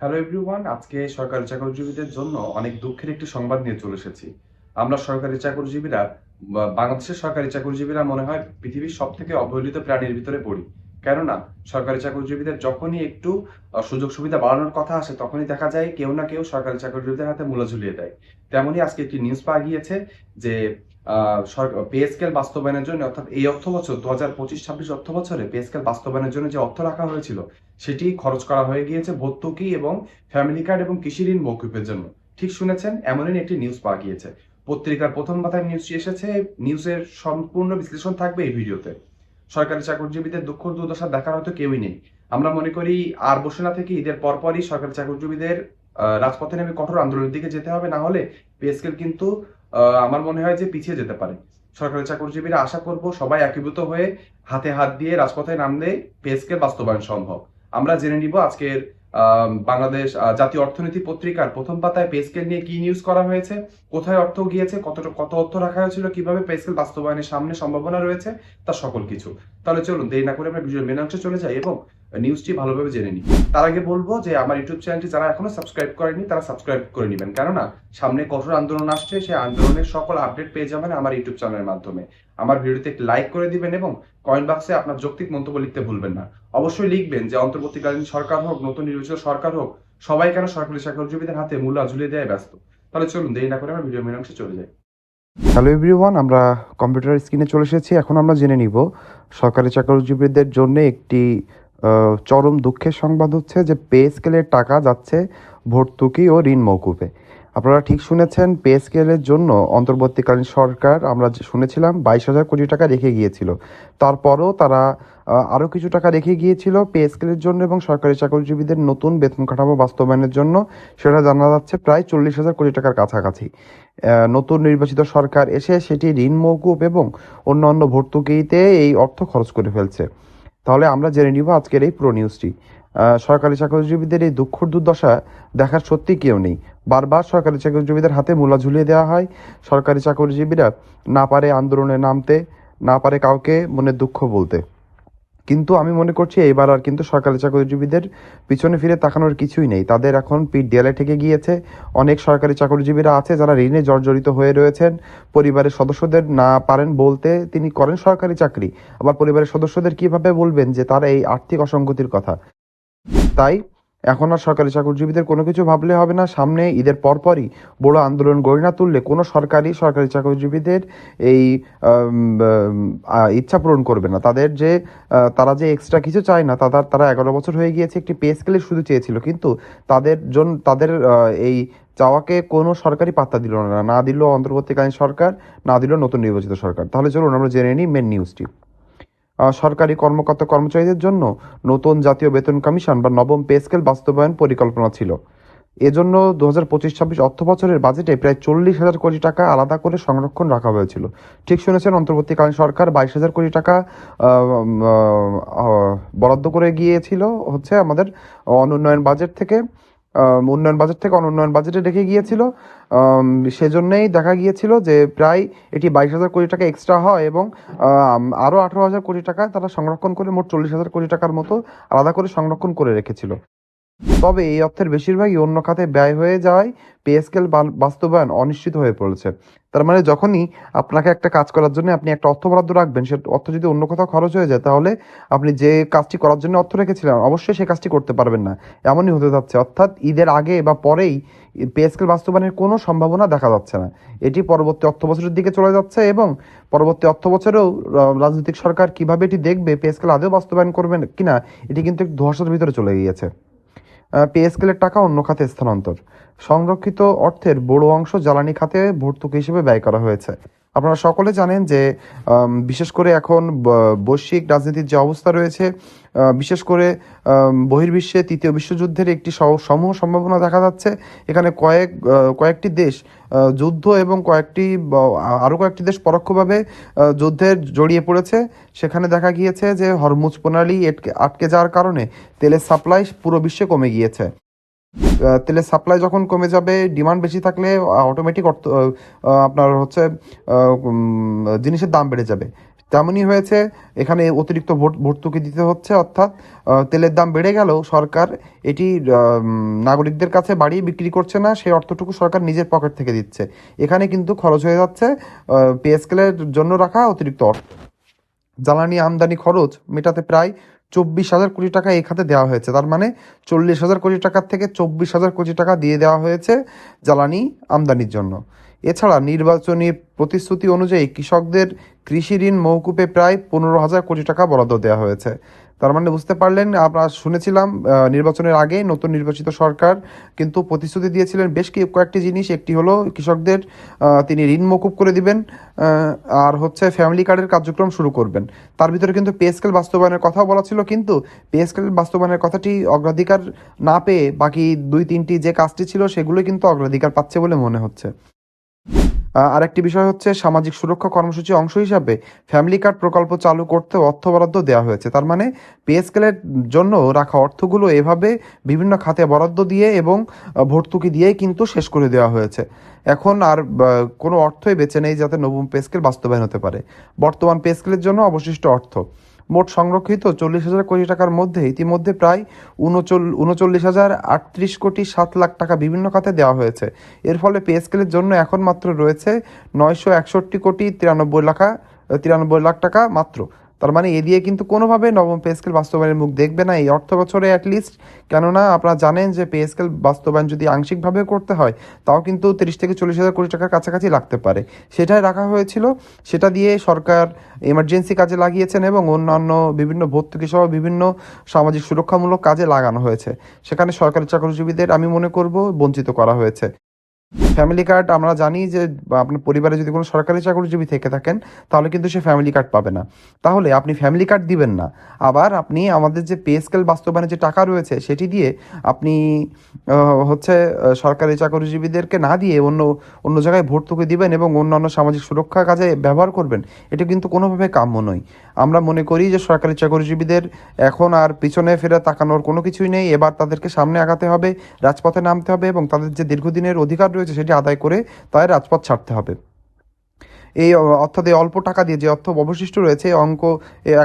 Hello everyone, আজকে সরকারি চাকরিজীবীদের জন্য অনেক দুঃখের একটি সংবাদ নিয়ে চলে এসেছি। আমরা সরকারি চাকরিজীবীরা বাংলাদেশের সরকারি চাকরিজীবীরা মনে হয় পৃথিবীর সব থেকে অবহেলিত প্রাণীর ভিতরে পড়ি। কেননা সরকারি চাকরিজীবীদের যখনই একটু সুযোগ সুবিধা বাড়ানোর কথা আসে তখনই দেখা যায় কেউ না কেউ সরকারি চাকরিজীবীদের হাতে মূলা ঝুলিয়ে দেয়। তেমনই আজকে একটি নিউজ পাওয়া গিয়েছে যে পে স্কেল বাস্তবায়নের জন্য, অর্থাৎ এই অর্থ বছর 2025-26 অর্থ বছরে পে স্কেল বাস্তবায়নের জন্য যে অর্থ রাখা হয়েছিল সেটি খরচ করা হয়ে গিয়েছে ভর্তুকি এবং ফ্যামিলি কার্ড এবং কৃষি ঋণ মওকুফের জন্য। ঠিক শুনেছেন, এমনই একটি নিউজ পাওয়া গিয়েছে। পত্রিকার প্রথম পাতায় নিউজটি এসেছে। নিউজের সম্পূর্ণ বিশ্লেষণ থাকবে এই ভিডিওতে। সরকারি চাকরিজীবীদের দুঃখ দুর্দশা দেখার হয়তো কেউই নেই। আমরা মনে করি আর বসে না থেকে ঈদের পরপরই সরকারি চাকরিজীবীদের রাজপথে নেমে কঠোর আন্দোলনের দিকে যেতে হবে, না হলে পে স্কেল কিন্তু আমার মনে হয় যে পিছিয়ে যেতে পারে। সরকারি চাকরিজীবীরা আশা করব সবাই একীভূত হয়ে হাতে হাত দিয়ে রাজপথে নামলে পে স্কেল বাস্তবায়ন সম্ভব। আমরা জেনে নিব আজকের বাংলাদেশ জাতীয় অর্থনীতি পত্রিকার প্রথম পাতায় পে স্কেল নিয়ে কি নিউজ করা হয়েছে, কোথায় অর্থ গিয়েছে, কত অর্থ রাখা হয়েছিল, কিভাবে পে স্কেল বাস্তবায়নের সামনে সম্ভাবনা রয়েছে, তার সকল কিছু। তাহলে চলুন দেরি না করে আমরা ভিডিওর মেন অংশে চলে যাই এবং নিউজটি ভালোভাবে জেনে নিই। তার আগে বলবো যে আমার ইউটিউব চ্যানেলটি যারা এখনো সাবস্ক্রাইব করেনি তারা সাবস্ক্রাইব করে নেবেন, কেননা সামনে কঠোর আন্দোলন আসছে, সেই আন্দোলনের সকল আপডেট পেয়ে যাবেন আমার ইউটিউব চ্যানেলের মাধ্যমে। আমার ভিডিওতে একটি লাইক করে দিবেন এবং কমেন্ট বক্সে আপনার যৌক্তিক মন্তব্য লিখতে ভুলবেন না। অবশ্যই লিখবেন যে অন্তর্বর্তীকালীন সরকার হোক, নতুন নির্বাচিত সরকার হোক, সবাই কেন সরকারি চাকরিজীবীদের হাতে মূল্য ঝুলিয়ে দেয় ব্যস্ত। তাহলে চলুন দেরি না করে আমরা ভিডিও মেন অংশে চলে যাই। হ্যালো এভরিওয়ান, আমরা কম্পিউটার স্ক্রিনে চলে এসেছি। এখন আমরা জেনে নিব সরকারি চাকরিজীবীদের জন্য একটি চরম দুঃখের সংবাদ হচ্ছে যে পে স্কেলের টাকা যাচ্ছে ভর্তুকি ও ঋণ মওকুফে। আপনারা ঠিক শুনেছেন, পে স্কেলের জন্য অন্তর্বর্তীকালীন সরকার আমরা শুনেছিলাম 22,000 কোটি টাকা রেখে গিয়েছিল। তারপরও তারা আরও কিছু টাকা রেখে গিয়েছিল পে স্কেলের জন্য এবং সরকারি চাকরিজীবীদের নতুন বেতন কাঠামো বাস্তবায়নের জন্য। সেটা জানা যাচ্ছে প্রায় 40,000 কোটি টাকার কাছাকাছি। নতুন নির্বাচিত সরকার এসে সেটি ঋণ মওকুফ এবং অন্যান্য ভর্তুকিতে এই অর্থ খরচ করে ফেলছে। তাহলে আমরা জেনে নিব আজকের এই পুরো নিউজটি। সরকারি চাকরিজীবীদের এই দুঃখ দুর্দশা দেখার সত্যি কেউ নেই। বারবার সরকারি চাকরিজীবীদের হাতে মূলা ঝুলিয়ে দেওয়া হয়। সরকারি চাকরিজীবীরা না পারে আন্দোলনে নামতে, না পারে কাউকে মনের দুঃখ বলতে। কিন্তু আমি মনে করছি এইবার আর কিন্তু সরকারি চাকরিজীবীদের পিছনে ফিরে তাকানোর কিছুই নেই। তাদের এখন পিঠ দেয়ালে ঠেকে গিয়েছে। অনেক সরকারি চাকরিজীবীরা আছে যারা ঋণে জর্জরিত হয়ে রয়েছেন। পরিবারের সদস্যদের না পারেন বলতে, তিনি করেন সরকারি চাকরি, আবার পরিবারের সদস্যদের কিভাবে বলবেন যে তারা এই আর্থিক অসঙ্গতির কথা। তাই এখন আর সরকারি চাকরিজীবীদের কোনো কিছু ভাবলে হবে না। সামনে ঈদের পরপরই বড় আন্দোলন গড়ে না তুললে কোনো সরকারি চাকরিজীবীদের এই ইচ্ছা পূরণ করবে না। তারা যে এক্সট্রা কিছু চায় না, তারা 11 বছর হয়ে গিয়েছে একটি পে স্কেলে শুধু চেয়েছিল, কিন্তু তাদের এই চাওয়াকে কোনো সরকারি পাত্তা দিল না, না দিল অন্তর্বর্তীকালীন সরকার, না দিল নতুন নির্বাচিত সরকার। তাহলে চলুন আমরা জেনে নিই মেন নিউজটি। সরকারি কর্মকর্তা কর্মচারীদের জন্য নতুন জাতীয় বেতন কমিশন বা নবম পে স্কেল বাস্তবায়ন পরিকল্পনা ছিল। এজন্য 2025-26 অর্থ বছরের বাজেটে প্রায় 40,000 কোটি টাকা আলাদা করে সংরক্ষণ রাখা হয়েছিল। ঠিক শুনেছেন, অন্তর্বর্তীকালীন সরকার 22,000 কোটি টাকা বরাদ্দ করে গিয়েছিল হচ্ছে আমাদের অনুন্নয়ন বাজেট থেকে। অনুন্নয়ন বাজেটে রেখে গিয়েছিল। সেজন্যই দেখা গিয়েছিল যে প্রায় এটি 22,000 কোটি টাকা এক্সট্রা হয় এবং আরও 18,000 কোটি টাকা তারা সংরক্ষণ করে মোট 40,000 কোটি টাকার মতো আলাদা করে সংরক্ষণ করে রেখেছিল। তবে এই অর্থের বেশিরভাগই অন্য খাতে ব্যয় হয়ে যাওয়ায় পে স্কেল বাস্তবায়ন অনিশ্চিত হয়ে পড়েছে। তার মানে যখনই আপনাকে একটা কাজ করার জন্য আপনি একটা অর্থ বরাদ্দ রাখবেন, সে অর্থ যদি অন্য কোথাও খরচ হয়ে যায়, তাহলে আপনি যে কাজটি করার জন্য অর্থ রেখেছিলেন অবশ্যই সেই কাজটি করতে পারবেন না। এমনই হতে যাচ্ছে, অর্থাৎ ঈদের আগে বা পরেই পে স্কেল বাস্তবায়নের কোনো সম্ভাবনা দেখা যাচ্ছে না। এটি পরবর্তী অর্থ বছরের দিকে চলে যাচ্ছে এবং পরবর্তী অর্থ বছরেও রাজনৈতিক সরকার কিভাবে এটি দেখবে, পে স্কেল আদৌ বাস্তবায়ন করবেন কিনা, এটি কিন্তু একটু ধোঁয়াশার ভিতরে চলে গিয়েছে। পে স্কেলের টাকা অন্য খাতে স্থানান্তর। সংরক্ষিত অর্থের বড় অংশ জ্বালানি খাতে ভর্তুকি হিসেবে ব্যয় করা হয়েছে। আপনারা সকলে জানেন যে বিশেষ করে এখন বৈশ্বিক রাজনীতির যে অবস্থা রয়েছে, বিশেষ করে বহির্বিশ্বে তৃতীয় বিশ্বযুদ্ধের একটি সমূহ সম্ভাবনা দেখা যাচ্ছে। এখানে কয়েকটি দেশ যুদ্ধ এবং আরও কয়েকটি দেশ পরোক্ষভাবে যুদ্ধে জড়িয়ে পড়েছে। সেখানে দেখা গিয়েছে যে হরমুজ প্রণালী আটকে যাওয়ার কারণে তেলের সাপ্লাই পুরো বিশ্বে কমে গিয়েছে। তেলের সাপ্লাই যখন কমে যাবে, ডিমান্ড বেশি থাকলে অটোমেটিক আপনার হচ্ছে জিনিসের দাম বেড়ে যাবে। তেমনই হয়েছে, এখানে অতিরিক্ত ভর্তুকি দিতে হচ্ছে, অর্থাৎ তেলের দাম বেড়ে গেলেও সরকার এটি নাগরিকদের কাছে বাড়িয়ে বিক্রি করছে না, সেই অর্থটুকু সরকার নিজের পকেট থেকে দিচ্ছে। এখানে কিন্তু খরচ হয়ে যাচ্ছে পে স্কেলের জন্য রাখা অতিরিক্ত অর্থ। জ্বালানি আমদানি খরচ মেটাতে প্রায় 24,000 কোটি টাকা এই খাতে দেওয়া হয়েছে। তার মানে 40,000 কোটি টাকার থেকে 24,000 কোটি টাকা দিয়ে দেওয়া হয়েছে জ্বালানি আমদানির জন্য। এছাড়া নির্বাচনী প্রতিশ্রুতি অনুযায়ী কৃষকদের কৃষি ঋণ মওকুফে প্রায় 15,000 কোটি টাকা বরাদ্দ দেওয়া হয়েছে। তার মানে বুঝতে পারলেন, আমরা শুনেছিলাম নির্বাচনের আগে নতুন নির্বাচিত সরকার কিন্তু প্রতিশ্রুতি দিয়েছিলেন বেশ কয়েকটি জিনিস। একটি হলো কৃষকদের তিনি ঋণ মওকুফ করে দিবেন, আর হচ্ছে ফ্যামিলি কার্ডের কার্যক্রম শুরু করবেন। তার ভিতরে কিন্তু পে স্কেল বাস্তবায়নের কথাও বলা ছিল, কিন্তু পে স্কেল বাস্তবায়নের কথাটি অগ্রাধিকার না পেয়ে বাকি 2-3টি যে কাজটি ছিল সেগুলো কিন্তু অগ্রাধিকার পাচ্ছে বলে মনে হচ্ছে। আরেকটি বিষয় হচ্ছে সামাজিক সুরক্ষা কর্মসূচির অংশ হিসাবে ফ্যামিলি কার্ড প্রকল্প চালু করতে অর্থ বরাদ্দ দেওয়া হয়েছে। তার মানে পে স্কেলের জন্য রাখা অর্থগুলো এভাবে বিভিন্ন খাতে বরাদ্দ দিয়ে এবং ভর্তুকি দিয়েই কিন্তু শেষ করে দেওয়া হয়েছে। এখন আর কোনো অর্থই বেঁচে নেই যাতে নবম পে স্কেল বাস্তবায়ন হতে পারে। বর্তমান পে স্কেলের জন্য অবশিষ্ট অর্থ মোট সংরক্ষিত 40,000 কোটি টাকার মধ্যে ইতিমধ্যে প্রায় 39,038,7,00,000 টাকা বিভিন্ন খাতে দেওয়া হয়েছে। এর ফলে পে স্কেলের জন্য এখন মাত্র রয়েছে 961,93,93,00,000 টাকা মাত্র। তার মানে এ দিয়ে কিন্তু কোনোভাবে নবম পে স্কেল বাস্তবায়নের মুখ দেখবে না এই অর্থ বছরে অ্যাটলিস্ট। কেননা আপনারা জানেন যে পে স্কেল বাস্তবায়ন যদি আংশিকভাবে করতে হয় তাও কিন্তু 30,000 থেকে 40,000 কোটি টাকার কাছাকাছি লাগতে পারে। সেটাই রাখা হয়েছিল, সেটা দিয়ে সরকার এমার্জেন্সি কাজে লাগিয়েছেন এবং অন্যান্য বিভিন্ন ভর্তুকি সহ বিভিন্ন সামাজিক সুরক্ষামূলক কাজে লাগানো হয়েছে। সেখানে সরকারি চাকরিজীবীদের আমি মনে করব বঞ্চিত করা হয়েছে। ফ্যামিলি কার্ড আমরা জানি যে আপনার পরিবারে যদি কোনো সরকারি চাকরিজীবী থেকে থাকেন তাহলে কিন্তু সে ফ্যামিলি কার্ড পাবে না। তাহলে আপনি ফ্যামিলি কার্ড দিবেন না, আবার আপনি আমাদের যে পে স্কেল বাস্তবায়নের যে টাকা রয়েছে সেটি দিয়ে আপনি সরকারি চাকরিজীবীদেরকে না দিয়ে অন্য অন্য জায়গায় ভর্তুকি দিবেন এবং অন্যান্য সামাজিক সুরক্ষা কাজে ব্যবহার করবেন। এটা কিন্তু কোনোভাবে কাম্য নয়। আমরা মনে করি যে সরকারি চাকরিজীবীদের এখন আর পিছনে ফিরে তাকানোর কোনো কিছুই নেই। এবার তাদেরকে সামনে আগাতে হবে, রাজপথে নামতে হবে এবং তাদের যে দীর্ঘদিনের অধিকার রয়েছে সেটি আদায় করে তাদের রাজপথ ছাড়তে হবে। অর্থাৎ এই অল্প টাকা দিয়ে যে অর্থ অবশিষ্ট রয়েছে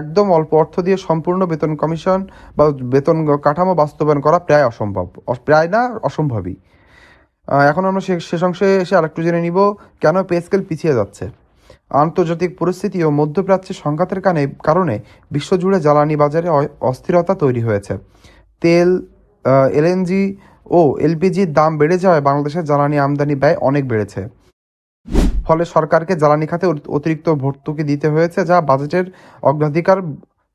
একদম অল্প অর্থ দিয়ে সম্পূর্ণ বেতন কমিশন বা বেতন কাঠামো বাস্তবায়ন করা প্রায় অসম্ভব, প্রায় না অসম্ভবই। এখন আমরা শেষ অংশে এসে আরেকটু জেনে নিব কেন পে স্কেল পিছিয়ে যাচ্ছে। আন্তর্জাতিক পরিস্থিতি ও মধ্যপ্রাচ্যের সংঘাতের কারণে বিশ্বজুড়ে জ্বালানি বাজারে অস্থিরতা তৈরি হয়েছে। তেল, এলএনজি ও এলপিজির দাম বেড়ে যাওয়ায় বাংলাদেশের জ্বালানি আমদানি ব্যয় অনেক বেড়েছে। ফলে সরকারকে জ্বালানি খাতে অতিরিক্ত ভর্তুকি দিতে হয়েছে, যা বাজেটের অগ্রাধিকার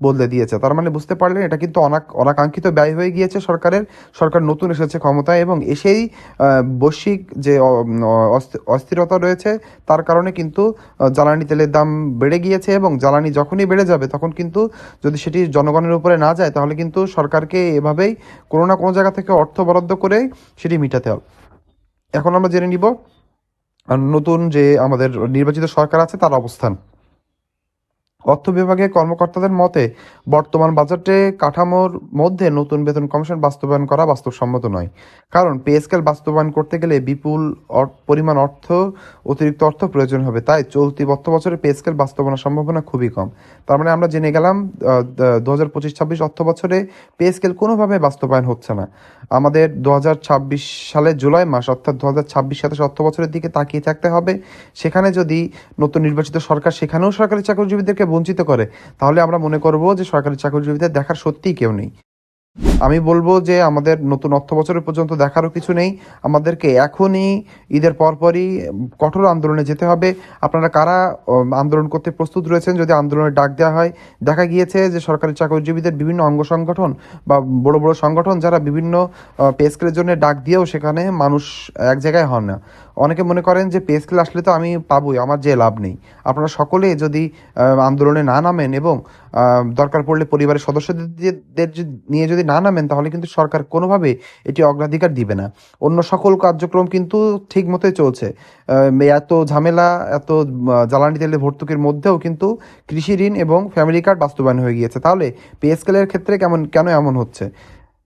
বদলে দিয়েছে। তার মানে বুঝতে পারলেন এটা কিন্তু অনাকাঙ্ক্ষিত ব্যয় হয়ে গিয়েছে সরকারের। সরকার নতুন এসেছে ক্ষমতায় এবং এসেই বৈশ্বিক যে অস্থিরতা রয়েছে তার কারণে কিন্তু জ্বালানি তেলের দাম বেড়ে গিয়েছে এবং জ্বালানি যখনই বেড়ে যাবে তখন কিন্তু যদি সেটি জনগণের উপরে না যায় তাহলে কিন্তু সরকারকে এভাবেই কোনো না কোনো জায়গা থেকে অর্থ বরাদ্দ করে সেটি মিটাতে হবে। এখন আমরা জেনে নিব নতুন যে আমাদের নির্বাচিত সরকার আছে তার অবস্থান। অর্থ বিভাগের কর্মকর্তাদের মতে বর্তমান বাজেটে কাঠামোর মধ্যে নতুন বেতন কমিশন বাস্তবায়ন করা বাস্তবসম্মত নয়। কারণ পে স্কেল বাস্তবায়ন করতে গেলে বিপুল পরিমাণ অতিরিক্ত অর্থ প্রয়োজন হবে। তাই চলতি বছরে পে স্কেল বাস্তবায়নের সম্ভাবনা খুবই কম। তার মানে আমরা জেনে গেলাম 2025-26 অর্থ বছরে পে স্কেল কোনোভাবে বাস্তবায়ন হচ্ছে না। আমাদের 2026 সালের জুলাই মাস অর্থাৎ 2026-27 অর্থ বছরের দিকে তাকিয়ে থাকতে হবে। সেখানে যদি নতুন নির্বাচিত সরকার সেখানেও সরকারি চাকরিজীবীদেরকে বঞ্চিত করে তাহলে আমরা মনে করব যে সরকারি চাকরিজীবীদের দেখার সত্যিই কেউ নেই। আমি বলবো যে আমাদের নতুন অর্থ বছরের পর্যন্ত দেখারও কিছু নেই। আমাদেরকে এখনই ঈদের পরপরই কঠোর আন্দোলনে যেতে হবে। আপনারা কারা আন্দোলন করতে প্রস্তুত রয়েছেন? যদি আন্দোলনের ডাক দেওয়া হয়, দেখা গিয়েছে যে সরকারি চাকরিজীবীদের বিভিন্ন অঙ্গ সংগঠন বা বড় বড় সংগঠন যারা বিভিন্ন পে স্কেলের জন্য ডাক দিয়েও সেখানে মানুষ এক জায়গায় হন না। অনেকে মনে করেন যে পে স্কেল আসলে তো আমি পাবোই, আমার যে লাভ নেই। আপনারা সকলে যদি আন্দোলনে না নামেন এবং দরকার পড়লে পরিবারের সদস্যদের নিয়ে যদি না নামেন তাহলে কিন্তু সরকার কোনোভাবে এটি অগ্রাধিকার দিবে না। অন্য সকল কার্যক্রম কিন্তু ঠিক মতোই চলছে। এত ঝামেলা, এত জ্বালানি তেলের ভর্তুকির মধ্যেও কিন্তু কৃষি ঋণ এবং ফ্যামিলি কার্ড বাস্তবায়ন হয়ে গিয়েছে। তাহলে পে স্কেলের ক্ষেত্রে কেন এমন হচ্ছে?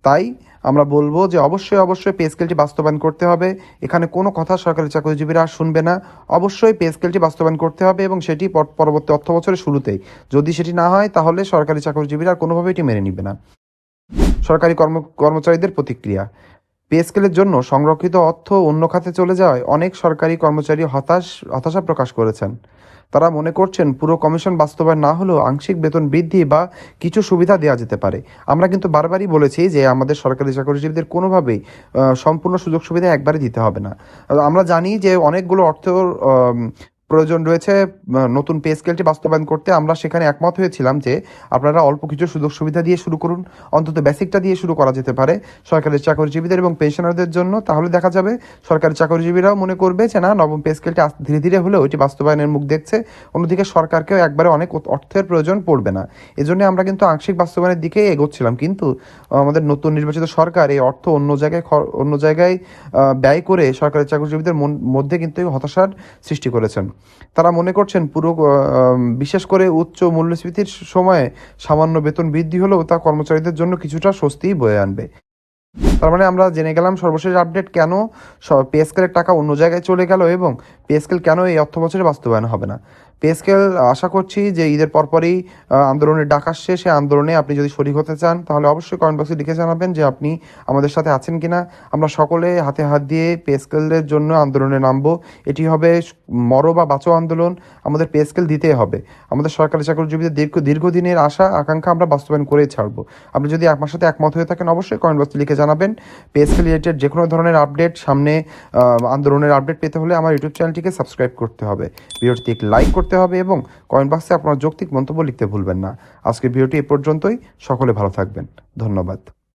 তাই আমরা বলবো যে অবশ্যই পে স্কেলটি বাস্তবায়ন করতে হবে। এখানে কোনো কথা সরকারি চাকরিজীবীরা আর শুনবে না। অবশ্যই পে স্কেলটি বাস্তবায়ন করতে হবে এবং সেটি পরবর্তী অর্থ বছরের শুরুতেই। যদি সেটি না হয় তাহলে সরকারি চাকরিজীবীরা আর কোনোভাবেই এটি মেনে নিবে না। সরকারি কর্মচারীদের প্রতিক্রিয়া। পে স্কেলের জন্য সংরক্ষিত অর্থ অন্য খাতে চলে যাওয়ায় অনেক সরকারি কর্মচারী হতাশা প্রকাশ করেছেন। তারা মনে করছেন পুরো কমিশন বাস্তবায়ন না হলেও আংশিক বেতন বৃদ্ধি বা কিছু সুবিধা দেওয়া যেতে পারে। আমরা কিন্তু বারবারই বলেছি যে আমাদের সরকারি চাকরিজীবীদের কোনোভাবেই সম্পূর্ণ সুযোগ সুবিধা একবারে দিতে হবে না। আমরা জানি যে অনেকগুলো অর্থর প্রয়োজন রয়েছে নতুন পে স্কেলটি বাস্তবায়ন করতে। আমরা সেখানে একমত হয়েছিলাম যে আপনারা অল্প কিছু সুযোগ সুবিধা দিয়ে শুরু করুন, অন্তত বেসিকটা দিয়ে শুরু করা যেতে পারে সরকারি চাকরিজীবীদের এবং পেনশনারদের জন্য। তাহলে দেখা যাবে সরকারি চাকরিজীবীরাও মনে করবে যে না, নবম পে স্কেলটি ধীরে ধীরে হলেও এটি বাস্তবায়নের মুখ দেখছে। অন্যদিকে সরকারকেও একবারে অনেক অর্থের প্রয়োজন পড়বে না। এজন্য আমরা কিন্তু আংশিক বাস্তবায়নের দিকে এগোচ্ছিলাম, কিন্তু আমাদের নতুন নির্বাচিত সরকার এই অর্থ অন্য জায়গায় ব্যয় করে সরকারি চাকরিজীবীদের মধ্যে কিন্তু হতাশার সৃষ্টি করেছেন। তারা মনে করছেন বিশেষ করে উচ্চ মূল্যস্ফীতির সময়ে সামান্য বেতন বৃদ্ধি হলেও তা কর্মচারীদের জন্য কিছুটা স্বস্তি বয়ে আনবে। তার মানে আমরা জেনে গেলাম সর্বশেষ আপডেট, কেন পে স্কেলের টাকা অন্য জায়গায় চলে গেল এবং পে স্কেল কেন এই অর্থ বছরে বাস্তবায়ন হবে না। পে স্কেল আশা করছি যে ঈদের পরপরই আন্দোলনের ডাক আসছে। সে আন্দোলনে আপনি যদি শরিক হতে চান তাহলে অবশ্যই কমেন্ট বক্সে লিখে জানাবেন যে আপনি আমাদের সাথে আছেন কিনা। আমরা সকলে হাতে হাত দিয়ে পে স্কেলের জন্য আন্দোলনে নামবো। এটি হবে মরো বা বাঁচো আন্দোলন। আমাদের পে স্কেল দিতেই হবে। আমাদের সরকারি চাকরিজীবীদের দীর্ঘদিনের আশা আকাঙ্ক্ষা আমরা বাস্তবায়ন করেই ছাড়বো। আপনি যদি আমার সাথে একমত হয়ে থাকেন অবশ্যই কমেন্ট বক্সে লিখে জানাবেন। পে স্কেল রিলেটেড যে কোনো ধরনের আপডেট, সামনে আন্দোলনের আপডেট পেতে হলে আমার ইউটিউব চ্যানেলটিকে সাবস্ক্রাইব করতে হবে, ভিডিওটিতে একটি লাইক করতে হবে এবং কমেন্ট বক্সে আপনার যৌক্তিক মন্তব্য লিখতে ভুলবেন না। আজকের ভিডিওটি এ পর্যন্তই। সকলে ভালো থাকবেন। ধন্যবাদ।